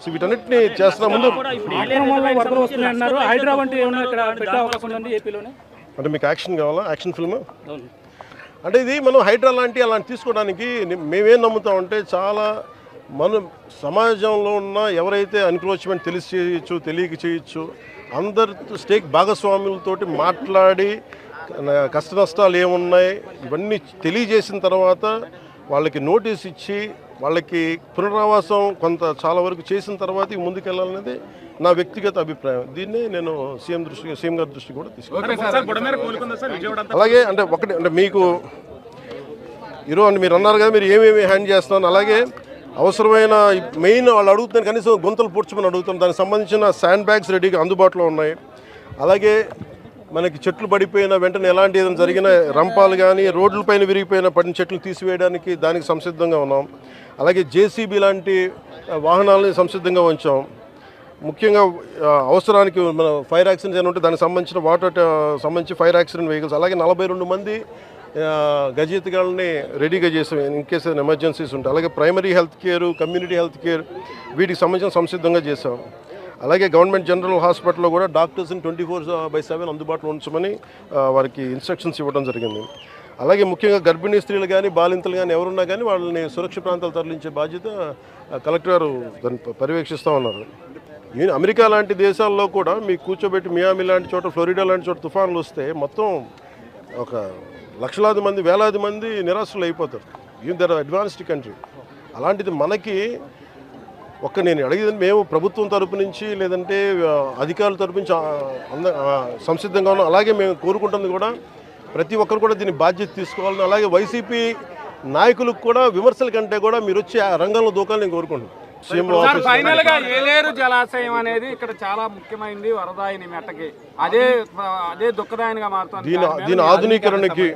So వీటన్నిటిని చేస్తున్నా. ముందు అంటే మీకు యాక్షన్ కావాలా? యాక్షన్ ఫిల్మ్ అంటే ఇది మనం హైడ్రా అలాంటి తీసుకోవడానికి మేమేం నమ్ముతామంటే, చాలా మనం సమాజంలో ఉన్న ఎవరైతే ఎన్క్రోచ్మెంట్ తెలిసి చేయొచ్చు, తెలియక చేయొచ్చు, అందరి స్టేక్ భాగస్వాములతోటి మాట్లాడి కష్ట నష్టాలు ఏమున్నాయి ఇవన్నీ తెలియజేసిన తర్వాత వాళ్ళకి నోటీస్ ఇచ్చి వాళ్ళకి పునరావాసం కొంత చాలా వరకు చేసిన తర్వాత ముందుకెళ్ళాలనేది నా వ్యక్తిగత అభిప్రాయం. దీన్నే నేను సీఎం గారి దృష్టి కూడా తీసుకున్నాను. అలాగే అంటే ఒకటి అంటే మీకు ఈరోజు అంటే మీరు అన్నారు కదా మీరు ఏమేమి హ్యాండ్ చేస్తున్నాను, అలాగే అవసరమైన మెయిన్ వాళ్ళు అడుగుతున్నారు, కనీసం గుంతలు పూడ్చమని అడుగుతాం. దానికి సంబంధించిన శాండ్ బ్యాగ్స్ రెడీగా అందుబాటులో ఉన్నాయి. అలాగే మనకి చెట్లు పడిపోయిన వెంటనే ఎలాంటి ఏదైనా జరిగిన రంపాలు కానీ రోడ్లపైన విరిగిపోయిన పడిన చెట్లు తీసివేయడానికి దానికి సంసిద్ధంగా ఉన్నాం. అలాగే జేసీబీ లాంటి వాహనాలని సంసిద్ధంగా ఉంచాం. ముఖ్యంగా అవసరానికి మన ఫైర్ యాక్సిడెంట్స్ ఏమైనా ఉంటే దానికి సంబంధించిన సంబంధించి ఫైర్ యాక్సిడెంట్ వెహికల్స్, అలాగే 42 మంది గజయితగాళ్ళని రెడీగా చేసాం ఇన్ కేస్ ఏదైనా ఎమర్జెన్సీస్ ఉంటాయి. అలాగే primary health care, community health care వీటికి సంబంధించిన సంసిద్ధంగా చేసాం. అలాగే గవర్నమెంట్ జనరల్ హాస్పిటల్లో కూడా డాక్టర్స్ని 24/7 అందుబాటులో ఉంచమని వారికి ఇన్స్ట్రక్షన్స్ ఇవ్వడం జరిగింది. అలాగే ముఖ్యంగా గర్భిణీ స్త్రీలు కానీ బాలింతలు కానీ ఎవరున్నా కానీ వాళ్ళని సురక్షిత ప్రాంతాలు తరలించే బాధ్యత కలెక్టర్ గారు దాన్ని పర్యవేక్షిస్తూ ఉన్నారు. అమెరికా లాంటి దేశాల్లో కూడా మీకు కూర్చోబెట్టి మియామి లాంటి చోట, ఫ్లోరిడా లాంటి చోట తుఫాన్లు వస్తే మొత్తం ఒక లక్షలాది మంది, వేలాది మంది నిరాశలు అయిపోతారు. They're advanced country. అలాంటిది మనకి నేను అడిగేది, మేము ప్రభుత్వం తరపు నుంచి లేదంటే అధికారుల తరపు నుంచి సంసిద్ధంగా ఉన్నాం. అలాగే మేము కోరుకుంటుంది కూడా ప్రతి ఒక్కరు కూడా దీన్ని బాధ్యత తీసుకోవాలని, అలాగే వైసీపీ నాయకులకు కూడా విమర్శల కంటే కూడా మీరు వచ్చి ఆ రంగంలో దూకాలని నేను కోరుకుంటున్నాను. ఫైనల్ గా ఏలేరు జలాశయం అనేది ఇక్కడ చాలా ముఖ్యమైనది వరదాయిని మెట్టకి, అదే దుఃఖదాయనిగా మారుతుంది. దీని ఆధునీకరణకి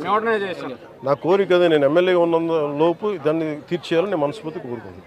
నా కోరిక అదే. నేను ఎమ్మెల్యే ఉన్న లోపు దాన్ని తీర్చేయాలని నేను మనస్ఫూర్తిగా కోరుకుంటున్నాను.